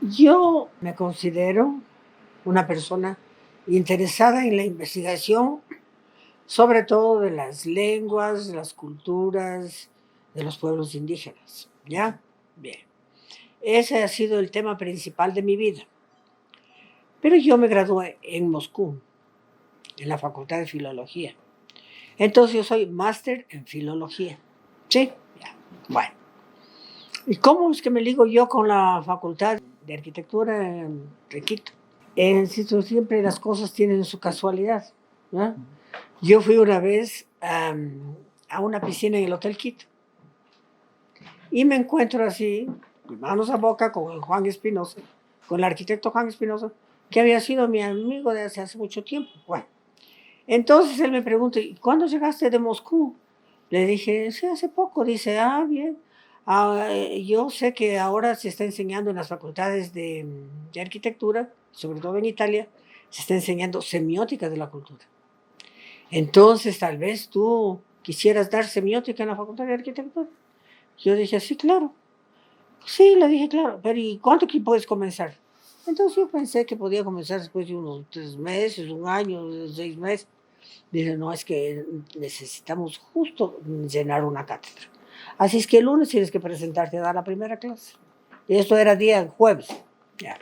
Yo me considero una persona interesada en la investigación, sobre todo de las lenguas, de las culturas de los pueblos indígenas. ¿Ya? Bien. Ese ha sido el tema principal de mi vida. Pero yo me gradué en Moscú, en la Facultad de Filología. Entonces yo soy máster en filología. ¿Sí? Ya. Bueno. ¿Y cómo es que me ligo yo con la Facultad de Arquitectura de Quito? Siempre las cosas tienen su casualidad, ¿no? Yo fui una vez a una piscina en el Hotel Quito y me encuentro así, manos a boca, con el Juan Espinosa, con el arquitecto Juan Espinosa, que había sido mi amigo de hace mucho tiempo. Bueno, entonces él me pregunta, ¿y cuándo llegaste de Moscú? Le dije, sí, hace poco. Dice, bien. Yo sé que ahora se está enseñando en las facultades de arquitectura, sobre todo en Italia, se está enseñando semiótica de la cultura. Entonces, tal vez tú quisieras dar semiótica en la facultad de arquitectura. Yo dije, sí, claro. Sí, le dije, claro, pero ¿y cuánto que puedes comenzar? Entonces yo pensé que podía comenzar después de unos 3 meses, un año, 6 meses. Dice, no, es que necesitamos justo llenar una cátedra. Así es que el lunes tienes que presentarte a dar la primera clase. Y esto era día jueves. Ya.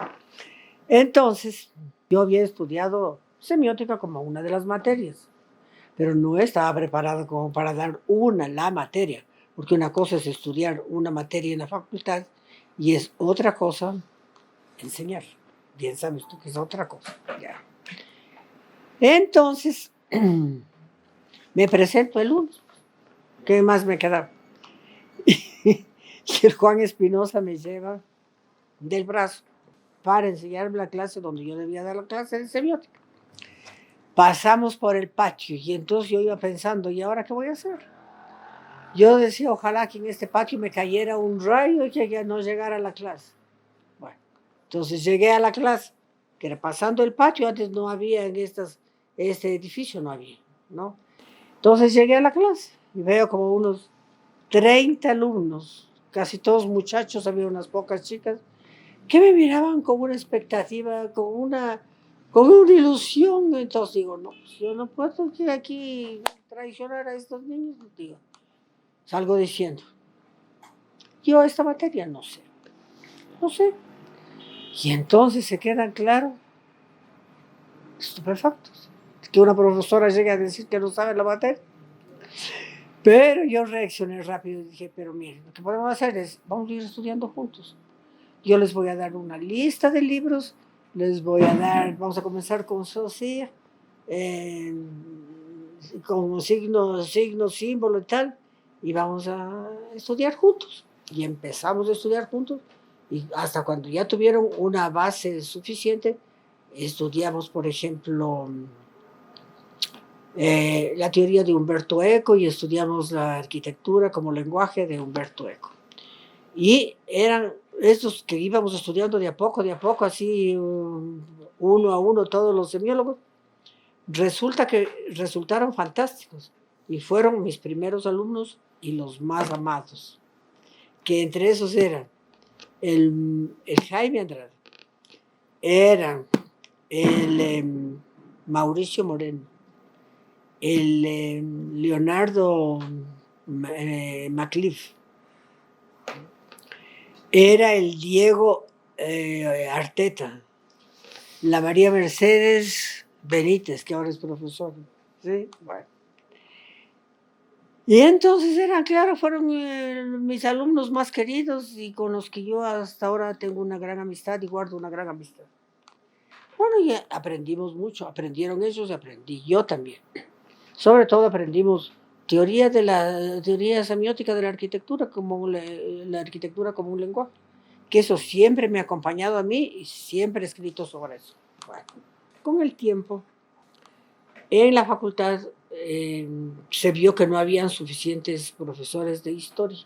Entonces, yo había estudiado semiótica como una de las materias, pero no estaba preparado como para dar la materia, porque una cosa es estudiar una materia en la facultad y es otra cosa enseñar. Bien sabes tú que es otra cosa. Ya. Entonces, me presento el lunes. ¿Qué más me queda? Y el Juan Espinosa me lleva del brazo para enseñarme la clase donde yo debía dar la clase de semiótica. Pasamos por el patio y entonces yo iba pensando, ¿y ahora qué voy a hacer? Yo decía, ojalá que en este patio me cayera un rayo y que ya no llegara a la clase. Bueno, entonces llegué a la clase, que era pasando el patio, antes no había en este edificio, no había, ¿no? Entonces llegué a la clase y veo como unos 30 alumnos, casi todos muchachos, había unas pocas chicas, que me miraban con una expectativa, con una ilusión. Entonces digo, no, pues yo no puedo que aquí traicionar a estos niños, digo. Salgo diciendo, yo esta materia no sé, no sé. Y entonces se quedan claros, estupefactos, que una profesora llegue a decir que no sabe la materia. Pero yo reaccioné rápido y dije, pero miren, lo que podemos hacer es, vamos a ir estudiando juntos. Yo les voy a dar una lista de libros, vamos a comenzar con Socia, eh, con signo, símbolo y tal, y vamos a estudiar juntos. Y empezamos a estudiar juntos, y hasta cuando ya tuvieron una base suficiente, estudiamos, por ejemplo, la teoría de Humberto Eco y estudiamos la arquitectura como lenguaje de Humberto Eco. Y eran estos que íbamos estudiando de a poco, así uno a uno, todos los semiólogos, resulta que resultaron fantásticos y fueron mis primeros alumnos y los más amados, que entre esos eran el Jaime Andrade, eran el Mauricio Moreno, el Leonardo Macliff, era el Diego Arteta, la María Mercedes Benítez, que ahora es profesor. ¿Sí? Bueno. Y entonces fueron mis alumnos más queridos y con los que yo hasta ahora tengo una gran amistad y guardo una gran amistad. Bueno, y aprendimos mucho, aprendieron ellos y aprendí yo también. Sobre todo aprendimos teoría semiótica de la arquitectura, como la arquitectura como un lenguaje, que eso siempre me ha acompañado a mí y siempre he escrito sobre eso. Bueno, con el tiempo, en la facultad se vio que no habían suficientes profesores de historia.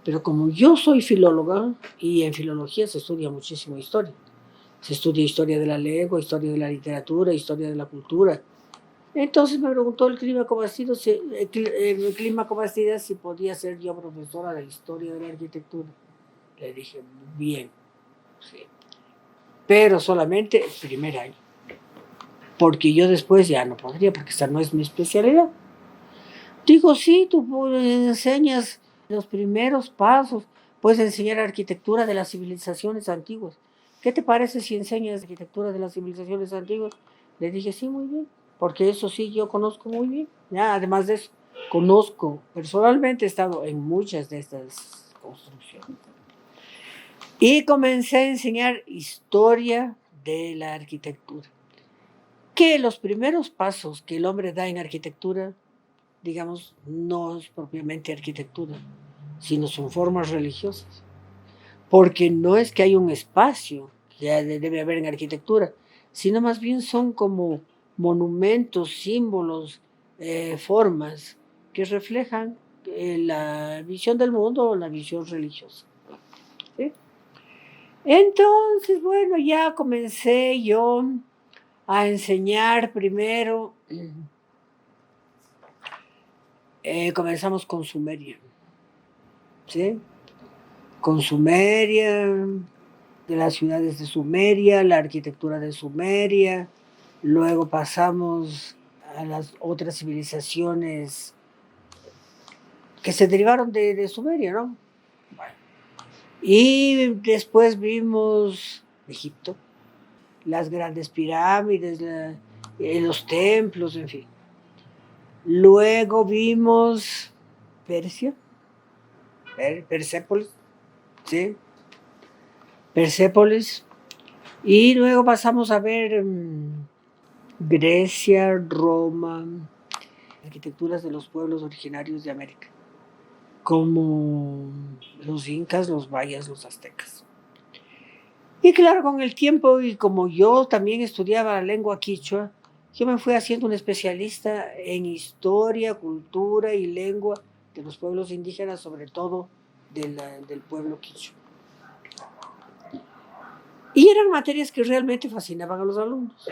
Pero como yo soy filóloga, y en filología se estudia muchísimo historia, se estudia historia de la lengua, historia de la literatura, historia de la cultura. Entonces me preguntó el clima Cobastidas si podía ser yo profesora de historia de la arquitectura. Le dije, bien. sí, pero solamente el primer año, porque yo después ya no podría, porque esta no es mi especialidad. Digo, sí, tú enseñas los primeros pasos, puedes enseñar arquitectura de las civilizaciones antiguas. ¿Qué te parece si enseñas arquitectura de las civilizaciones antiguas? Le dije, sí, muy bien, porque eso sí yo conozco muy bien. Ya, además de eso, conozco, personalmente he estado en muchas de estas construcciones. Y comencé a enseñar historia de la arquitectura. Que los primeros pasos que el hombre da en arquitectura, digamos, no es propiamente arquitectura, sino son formas religiosas. Porque no es que hay un espacio que debe haber en arquitectura, sino más bien son como monumentos, símbolos, formas que reflejan la visión del mundo o la visión religiosa. ¿Sí? Entonces, bueno, ya comencé yo a enseñar primero. Comenzamos con Sumeria, ¿sí? Con Sumeria, de las ciudades de Sumeria, la arquitectura de Sumeria, luego pasamos a las otras civilizaciones que se derivaron de Sumeria, ¿no? Bueno. Y después vimos Egipto, las grandes pirámides, los templos, en fin. Luego vimos Persia, Persépolis, ¿sí? Persépolis. Y luego pasamos a ver Grecia, Roma, arquitecturas de los pueblos originarios de América, como los incas, los mayas, los aztecas. Y claro, con el tiempo, y como yo también estudiaba la lengua quichua, yo me fui haciendo un especialista en historia, cultura y lengua de los pueblos indígenas, sobre todo del pueblo quichua. Y eran materias que realmente fascinaban a los alumnos.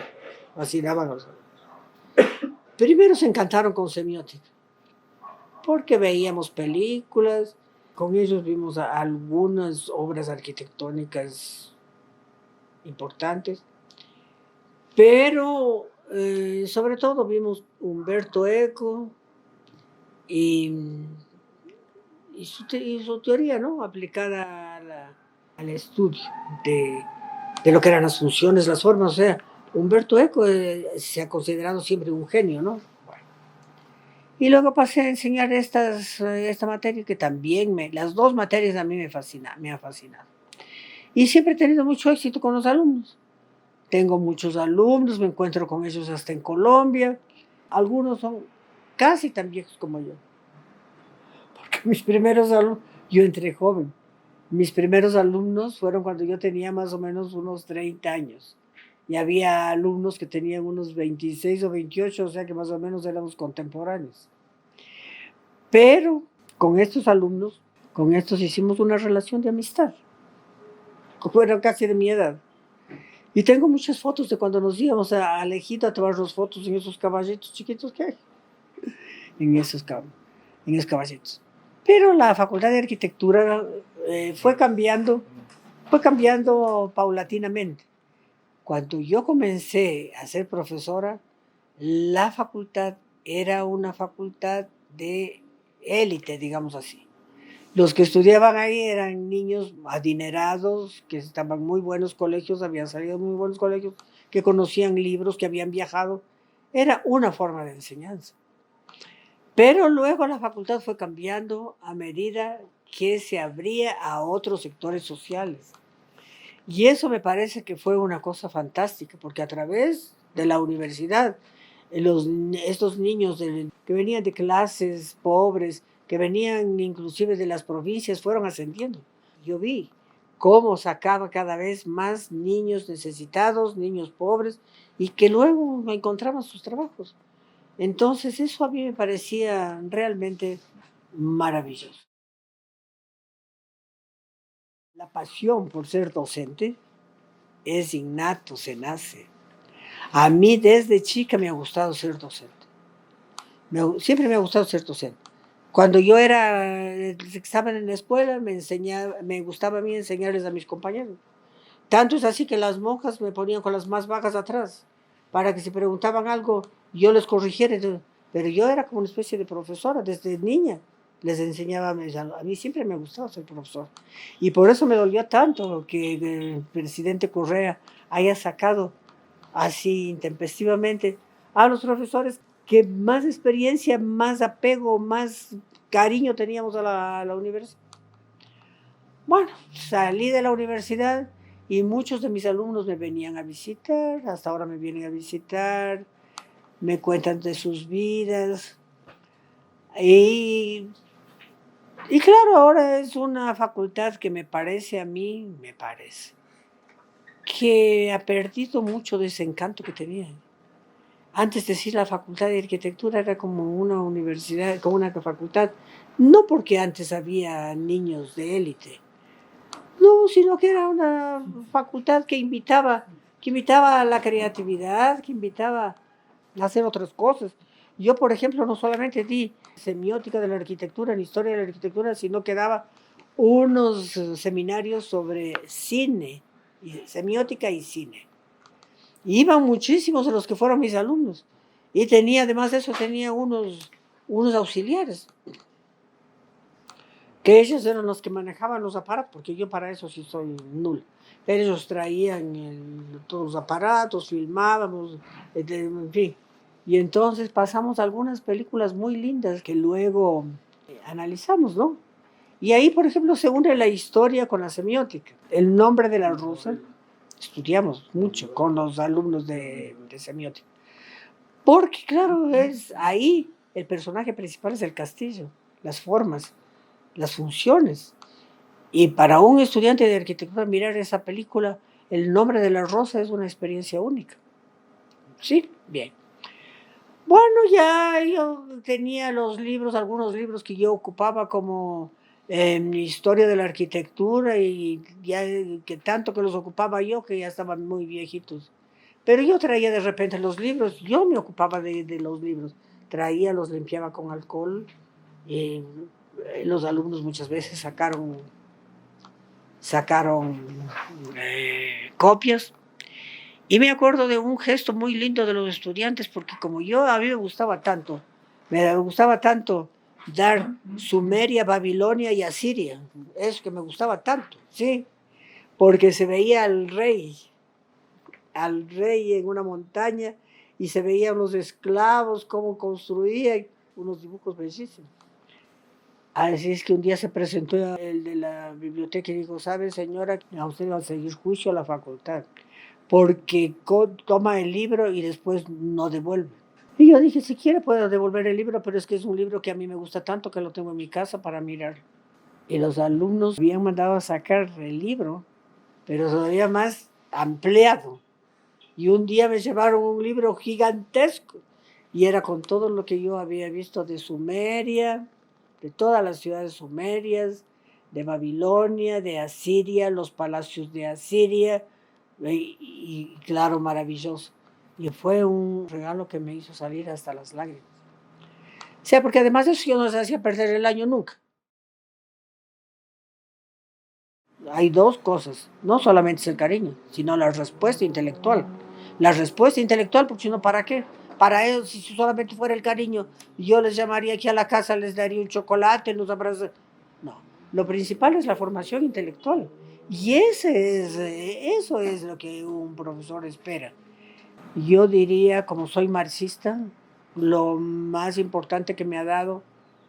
Fascinaban a los alumnos. Primero se encantaron con semiótica, porque veíamos películas, con ellos vimos algunas obras arquitectónicas importantes, pero sobre todo vimos Humberto Eco y, su teoría, ¿no? Aplicada al estudio de lo que eran las funciones, las formas. O sea, Humberto Eco se ha considerado siempre un genio, ¿no? Bueno. Y luego pasé a enseñar esta materia que también las dos materias a mí me han fascinado. Y siempre he tenido mucho éxito con los alumnos. Tengo muchos alumnos, me encuentro con ellos hasta en Colombia. Algunos son casi tan viejos como yo. Porque mis primeros alumnos, yo entré joven. Mis primeros alumnos fueron cuando yo tenía más o menos unos 30 años. Y había alumnos que tenían unos 26 o 28, o sea que más o menos éramos contemporáneos. Pero con estos alumnos, con estos hicimos una relación de amistad. Fueron casi de mi edad. Y tengo muchas fotos de cuando nos íbamos a Alejito a tomarnos fotos en esos caballitos chiquitos que hay. En esos caballitos. Pero la Facultad de Arquitectura fue cambiando paulatinamente. Cuando yo comencé a ser profesora, la facultad era una facultad de élite, digamos así. Los que estudiaban ahí eran niños adinerados, que estaban en muy buenos colegios, habían salido de muy buenos colegios, que conocían libros, que habían viajado. Era una forma de enseñanza. Pero luego la facultad fue cambiando a medida que se abría a otros sectores sociales. Y eso me parece que fue una cosa fantástica, porque a través de la universidad, estos niños que venían de clases pobres, que venían inclusive de las provincias, fueron ascendiendo. Yo vi cómo sacaba cada vez más niños necesitados, niños pobres, y que luego encontraban sus trabajos. Entonces eso a mí me parecía realmente maravilloso. La pasión por ser docente es innato, se nace. A mí desde chica me ha gustado ser docente. Siempre me ha gustado ser docente. Cuando yo estaba en la escuela, me gustaba a mí enseñarles a mis compañeros. Tanto es así que las monjas me ponían con las más vagas atrás, para que si preguntaban algo, yo les corrigiera. Pero yo era como una especie de profesora, desde niña les enseñaba, a mí siempre me gustaba ser profesor. Y por eso me dolió tanto que el presidente Correa haya sacado así intempestivamente a los profesores que más experiencia, más apego, más cariño teníamos a la universidad. Bueno, salí de la universidad y muchos de mis alumnos me venían a visitar, hasta ahora me vienen a visitar, me cuentan de sus vidas. Y, y claro, ahora es una facultad que me parece, a mí me parece, que ha perdido mucho de ese encanto que tenía. Antes de decir la facultad de arquitectura era como una universidad, como una facultad, no porque antes había niños de élite, no, sino que era una facultad que invitaba a la creatividad, que invitaba a hacer otras cosas. Yo, por ejemplo, no solamente di semiótica de la arquitectura, ni historia de la arquitectura, sino que daba unos seminarios sobre cine, semiótica y cine. Y iban muchísimos de los que fueron mis alumnos. Y tenía, además de eso, tenía unos auxiliares, que ellos eran los que manejaban los aparatos, porque yo para eso sí soy nula. Ellos traían todos los aparatos, filmábamos, en fin. Y entonces pasamos algunas películas muy lindas que luego analizamos, ¿no? Y ahí, por ejemplo, se une la historia con la semiótica. El nombre de la rusa, estudiamos mucho con los alumnos de semiótica. Porque, claro, es ahí el personaje principal es el castillo, las formas, las funciones. Y para un estudiante de arquitectura mirar esa película, El nombre de la rosa es una experiencia única. Sí, bien. Bueno, ya yo tenía los libros, algunos libros que yo ocupaba como historia de la arquitectura y ya que tanto que los ocupaba yo que ya estaban muy viejitos. Pero yo traía de repente los libros, yo me ocupaba de los libros, traía, los limpiaba con alcohol. eh, los alumnos muchas veces sacaron copias. Y me acuerdo de un gesto muy lindo de los estudiantes, porque como yo, a mí me gustaba tanto dar Sumeria, Babilonia y Asiria, eso que me gustaba tanto, ¿sí? Porque se veía al rey en una montaña y se veían los esclavos, cómo construían, unos dibujos bellísimos. Así es que un día se presentó el de la biblioteca y dijo, ¿sabe, señora? A usted va a seguir juicio a la facultad, porque toma el libro y después no devuelve. Y yo dije, si quiere puedo devolver el libro, pero es que es un libro que a mí me gusta tanto que lo tengo en mi casa para mirar. Y los alumnos habían mandado a sacar el libro, pero todavía más ampliado. Y un día me llevaron un libro gigantesco y era con todo lo que yo había visto de Sumeria, de todas las ciudades sumerias, de Babilonia, de Asiria, los palacios de Asiria, y claro, maravilloso. Y fue un regalo que me hizo salir hasta las lágrimas. O sea, porque además de eso yo no se hacía perder el año nunca. Hay dos cosas, no solamente es el cariño, sino la respuesta intelectual. La respuesta intelectual, porque si no, ¿para qué? Para ellos, si solamente fuera el cariño, yo les llamaría aquí a la casa, les daría un chocolate, los abrazaría. No, lo principal es la formación intelectual. Y eso es lo que un profesor espera. Yo diría, como soy marxista, lo más importante que me ha dado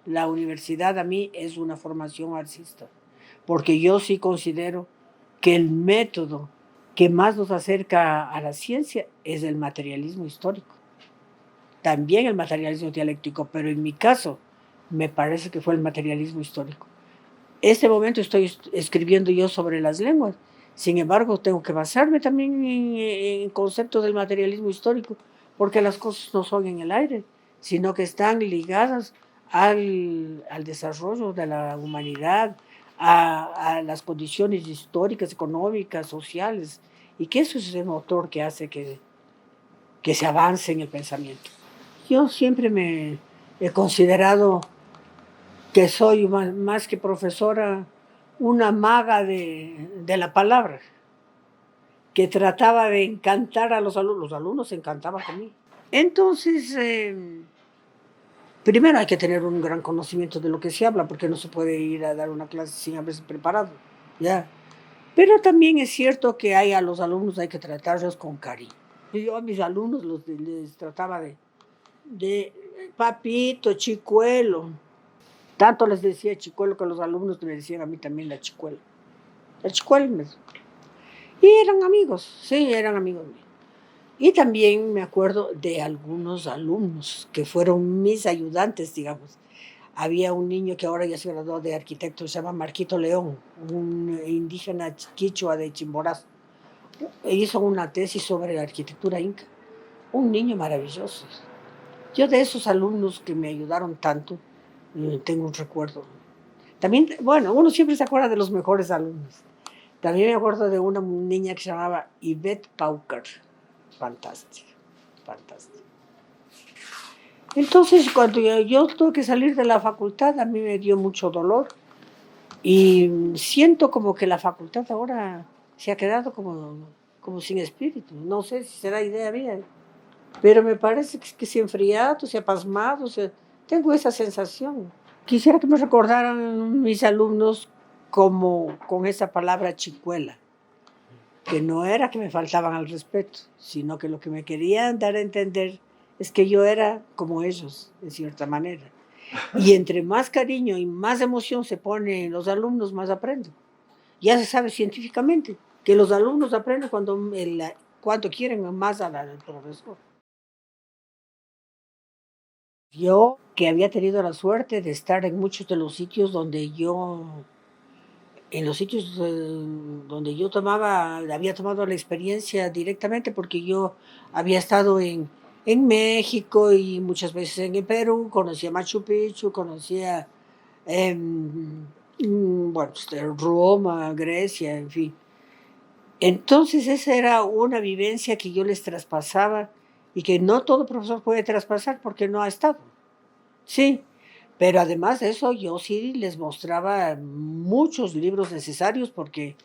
la universidad a mí es una formación marxista, porque yo sí considero que el método que más nos acerca a la ciencia es el materialismo histórico, también el materialismo dialéctico, pero en mi caso me parece que fue el materialismo histórico. Este momento estoy escribiendo yo sobre las lenguas. Sin embargo, tengo que basarme también en conceptos del materialismo histórico, porque las cosas no son en el aire, sino que están ligadas al desarrollo de la humanidad, a las condiciones históricas, económicas, sociales, y que eso es el motor que hace que se avance en el pensamiento. Yo siempre me he considerado que soy más que profesora, una maga de la palabra. que trataba de encantar a los alumnos se encantaban conmigo. Entonces, primero hay que tener un gran conocimiento de lo que se habla, porque no se puede ir a dar una clase sin haberse preparado, ¿ya? Pero también es cierto que a los alumnos hay que tratarlos con cariño. Yo a mis alumnos les trataba de papito, chicuelo. Tanto les decía chicuelo que los alumnos me decían a mí también la chicuela. La chicuela me decía. Y eran amigos, sí, eran amigos míos. Y también me acuerdo de algunos alumnos que fueron mis ayudantes, digamos. Había un niño que ahora ya se graduó de arquitecto, se llama Marquito León, un indígena quichua de Chimborazo. Hizo una tesis sobre la arquitectura inca. Un niño maravilloso. Yo de esos alumnos que me ayudaron tanto, tengo un recuerdo. También, bueno, uno siempre se acuerda de los mejores alumnos. También me acuerdo de una niña que se llamaba Yvette Pauker. Fantástica, fantástica. Entonces, cuando yo tuve que salir de la facultad, a mí me dio mucho dolor y siento como que la facultad ahora se ha quedado como sin espíritu. No sé si será idea mía, pero me parece que se ha enfriado, se ha pasmado, tengo esa sensación. Quisiera que me recordaran mis alumnos como con esa palabra chicuela, que no era que me faltaban al respeto, sino que lo que me querían dar a entender es que yo era como ellos, de cierta manera. Y entre más cariño y más emoción se pone en los alumnos, más aprenden. Ya se sabe científicamente que los alumnos aprenden cuando quieren más al profesor. Yo, que había tenido la suerte de estar en muchos de los sitios en los sitios donde yo había tomado la experiencia directamente, porque yo había estado en México y muchas veces en el Perú, conocía Machu Picchu, conocía bueno, Roma, Grecia, en fin. Entonces esa era una vivencia que yo les traspasaba y que no todo profesor puede traspasar porque no ha estado. Sí, pero además de eso yo sí les mostraba muchos libros necesarios porque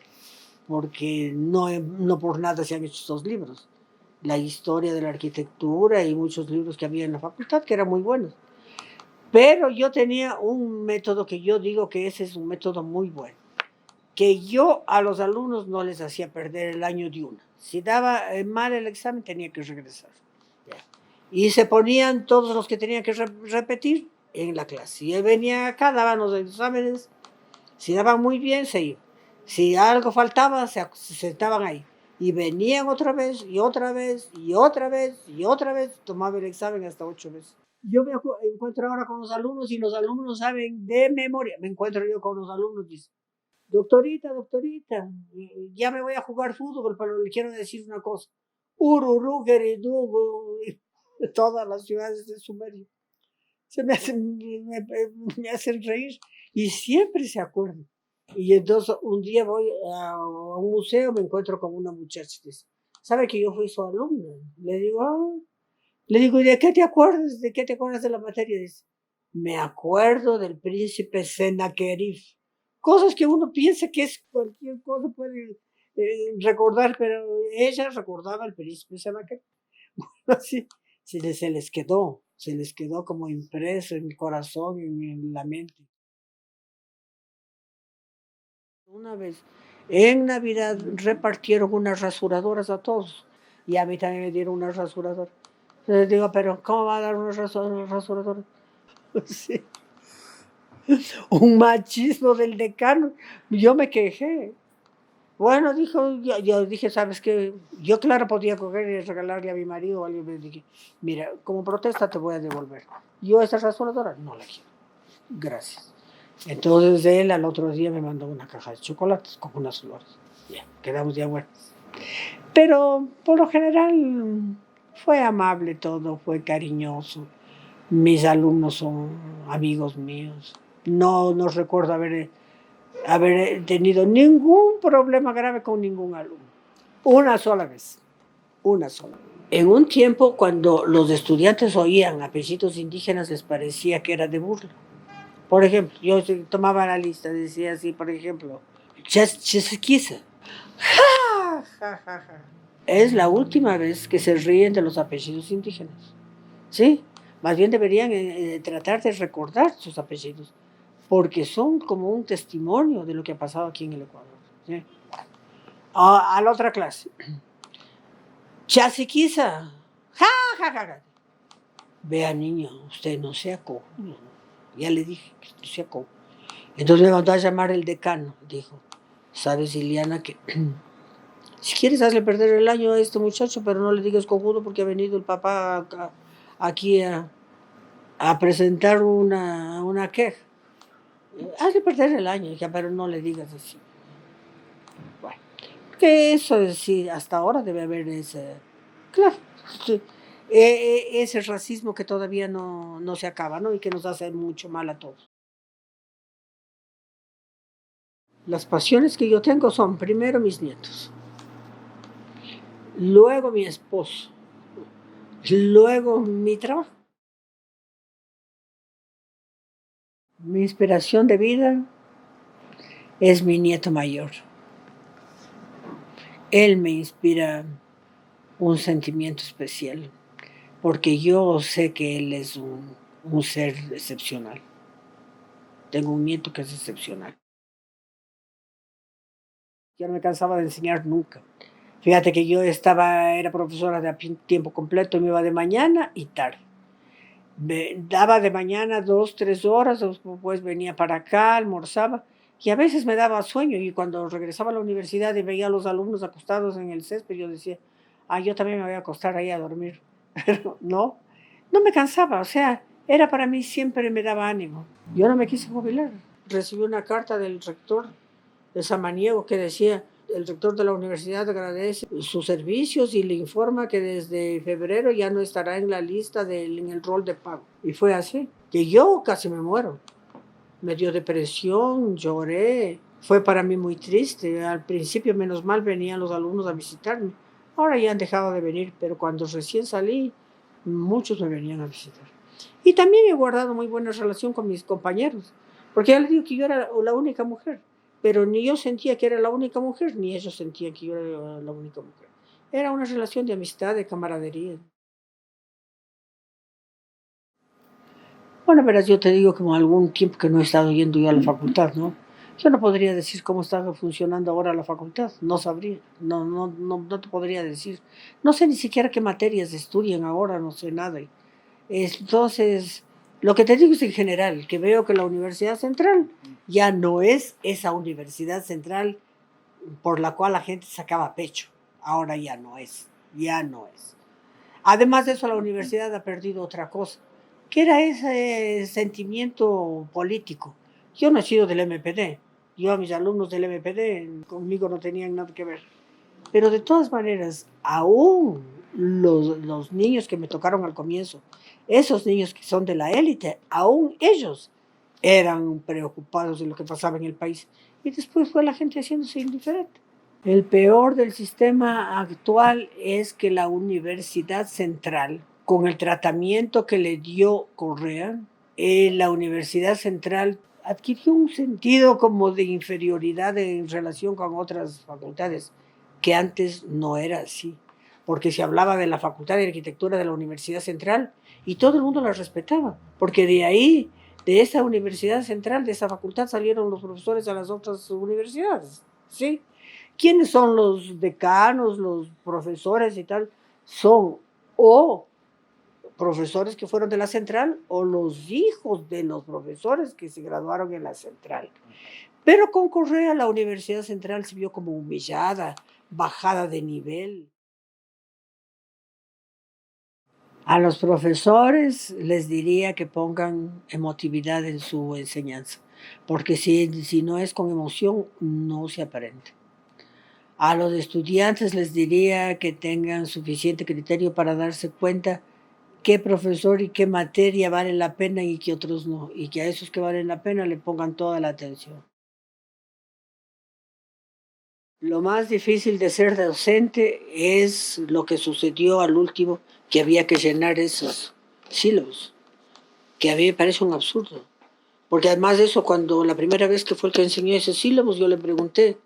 no por nada se han hecho estos libros. La historia de la arquitectura y muchos libros que había en la facultad que eran muy buenos. Pero yo tenía un método que yo digo que ese es un método muy bueno, que yo a los alumnos no les hacía perder el año de una. Si daba mal el examen tenía que regresar. ¿Ya? Y se ponían todos los que tenían que repetir en la clase. Y él venía acá, daban los exámenes, si daban muy bien se iban. Si algo faltaba, se sentaban ahí. Y venían otra vez, y otra vez, y otra vez, y otra vez, tomaba el examen hasta 8 veces. Yo me encuentro ahora con los alumnos y los alumnos saben de memoria. Me encuentro yo con los alumnos y dicen, doctorita, ya me voy a jugar fútbol, pero le quiero decir una cosa. Ururú, Geredugo, todas las ciudades de Sumerio. Me hacen reír y siempre se acuerdan. Y entonces un día voy a un museo, me encuentro con una muchacha que dice, ¿sabe que yo fui su alumna? Le digo, ¿y de qué te acuerdas? ¿De qué te acuerdas de la materia? Dice, me acuerdo del príncipe Sennacherib. Cosas que uno piensa que es cualquier cosa puede recordar, pero ella recordaba al príncipe Sennacherib. Así, se les quedó como impreso en el corazón, en la mente. Una vez, en Navidad repartieron unas rasuradoras a todos y a mí también me dieron unas rasuradoras. Les digo, pero ¿cómo va a dar unas rasuradoras? Sí. Un machismo del decano. Yo me quejé. Bueno, dijo, yo dije, ¿sabes qué? Yo, claro, podía coger y regalarle a mi marido o a alguien. Me dije, mira, como protesta te voy a devolver. Yo esa rasuradora no la quiero. Gracias. Entonces él al otro día me mandó una caja de chocolates con unas flores. Ya, quedamos ya buenos. Pero por lo general fue amable todo, fue cariñoso. Mis alumnos son amigos míos. No recuerdo haber tenido ningún problema grave con ningún alumno. Una sola vez. Una sola. En un tiempo, cuando los estudiantes oían apellidos indígenas, les parecía que era de burla. Por ejemplo, yo tomaba la lista, decía así, por ejemplo, Chesquiza. ¡Ja! ja, ja, ja. Es la última vez que se ríen de los apellidos indígenas. ¿Sí? Más bien deberían tratar de recordar sus apellidos, porque son como un testimonio de lo que ha pasado aquí en el Ecuador. ¿Sí? A la otra clase. Chasiquiza. Ja, ja, ja, ja. Vea, niño, usted no sea cojudo. Ya le dije que no sea cojudo. Entonces me mandó a llamar el decano. Dijo, ¿sabes, Ileana, que si quieres hazle perder el año a este muchacho, pero no le digas cojudo porque ha venido el papá aquí a presentar una queja? Hazle perder el año, ya, pero no le digas así. Bueno, que eso es, sí, hasta ahora debe haber ese, claro, sí, ese racismo que todavía no se acaba, ¿no? Y que nos hace mucho mal a todos. Las pasiones que yo tengo son primero mis nietos, luego mi esposo, luego mi trabajo. Mi inspiración de vida es mi nieto mayor. Él me inspira un sentimiento especial, porque yo sé que él es un ser excepcional. Tengo un nieto que es excepcional. Yo no me cansaba de enseñar nunca. Fíjate que yo era profesora de tiempo completo, me iba de mañana y tarde. Me daba de mañana 2, 3 horas, después venía para acá, almorzaba, y a veces me daba sueño, y cuando regresaba a la universidad y veía a los alumnos acostados en el césped, yo decía, yo también me voy a acostar ahí a dormir. Pero no me cansaba, o sea, era para mí, siempre me daba ánimo. Yo no me quise jubilar. Recibí una carta del rector de Samaniego que decía, el rector de la universidad agradece sus servicios y le informa que desde febrero ya no estará en la lista en el rol de pago. Y fue así, que yo casi me muero. Me dio depresión, lloré. Fue para mí muy triste. Al principio, menos mal, venían los alumnos a visitarme. Ahora ya han dejado de venir, pero cuando recién salí, muchos me venían a visitar. Y también he guardado muy buena relación con mis compañeros, porque ya les digo que yo era la única mujer, pero ni yo sentía que era la única mujer, ni ellos sentían que yo era la única mujer. Era una relación de amistad, de camaradería. Bueno, verás, yo te digo que con algún tiempo que no he estado yendo yo a la facultad, ¿no? Yo no podría decir cómo está funcionando ahora la facultad, no sabría, no te podría decir. No sé ni siquiera qué materias estudian ahora, no sé nada. Entonces, lo que te digo es en general, que veo que la Universidad Central ya no es esa Universidad Central por la cual la gente sacaba pecho. Ahora ya no es. Además de eso, la universidad ha perdido otra cosa, que era ese sentimiento político. Yo no he sido del MPD, yo a mis alumnos del MPD conmigo no tenían nada que ver. Pero de todas maneras, aún los niños que me tocaron al comienzo, esos niños que son de la élite, aún ellos eran preocupados de lo que pasaba en el país. Y después fue la gente haciéndose indiferente. El peor del sistema actual es que la Universidad Central, con el tratamiento que le dio Correa, la Universidad Central adquirió un sentido como de inferioridad en relación con otras facultades, que antes no era así, porque se hablaba de la Facultad de Arquitectura de la Universidad Central y todo el mundo la respetaba, porque de ahí, de esa Universidad Central, de esa facultad, salieron los profesores a las otras universidades, ¿sí? ¿Quiénes son los decanos, los profesores y tal? Son o profesores que fueron de la central o los hijos de los profesores que se graduaron en la central. Pero con Correa la Universidad Central se vio como humillada, bajada de nivel. A los profesores les diría que pongan emotividad en su enseñanza, porque si no es con emoción, no se aprende. A los estudiantes les diría que tengan suficiente criterio para darse cuenta qué profesor y qué materia vale la pena y qué otros no, y que a esos que valen la pena le pongan toda la atención. Lo más difícil de ser docente es lo que sucedió al último, que había que llenar esos sílabos, que a mí me parece un absurdo. Porque además de eso, cuando la primera vez que fue el que enseñó esos sílabos, yo le pregunté,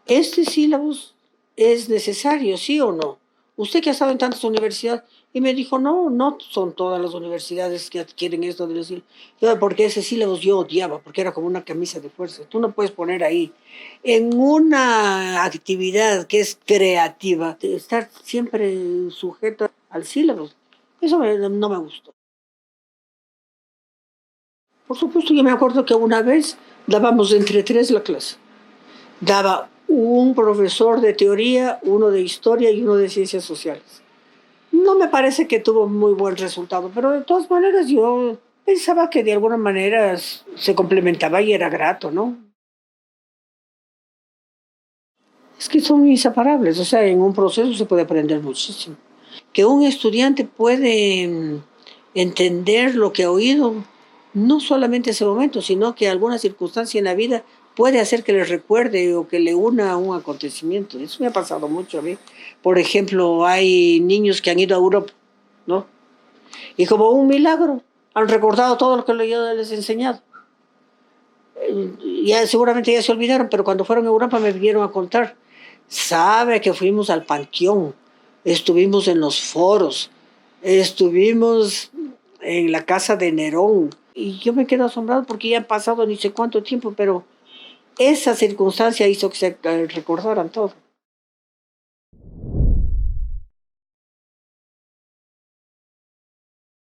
¿este sílabos ¿Es necesario, sí o no? Usted que ha estado en tantas universidades, y me dijo, no, no son todas las universidades que adquieren esto de decir, porque ese sílabus yo odiaba, porque era como una camisa de fuerza. Tú no puedes poner ahí, en una actividad que es creativa, de estar siempre sujeto al sílabus. Eso no me gustó. Por supuesto, yo me acuerdo que una vez dábamos entre tres la clase. Daba un profesor de teoría, uno de historia y uno de ciencias sociales. No me parece que tuvo muy buen resultado, pero de todas maneras yo pensaba que de alguna manera se complementaba y era grato, ¿no? Es que son inseparables, o sea, en un proceso se puede aprender muchísimo. Que un estudiante puede entender lo que ha oído, no solamente ese momento, sino que alguna circunstancia en la vida puede hacer que le recuerde o que le una a un acontecimiento. Eso me ha pasado mucho a mí. Por ejemplo, hay niños que han ido a Europa, ¿no? Y como un milagro, han recordado todo lo que yo les he enseñado. Ya seguramente ya se olvidaron, pero cuando fueron a Europa me vinieron a contar. Sabe que fuimos al Panteón, estuvimos en los foros, estuvimos en la casa de Nerón. Y yo me quedo asombrado porque ya han pasado ni sé cuánto tiempo, pero esa circunstancia hizo que se recordaran todo.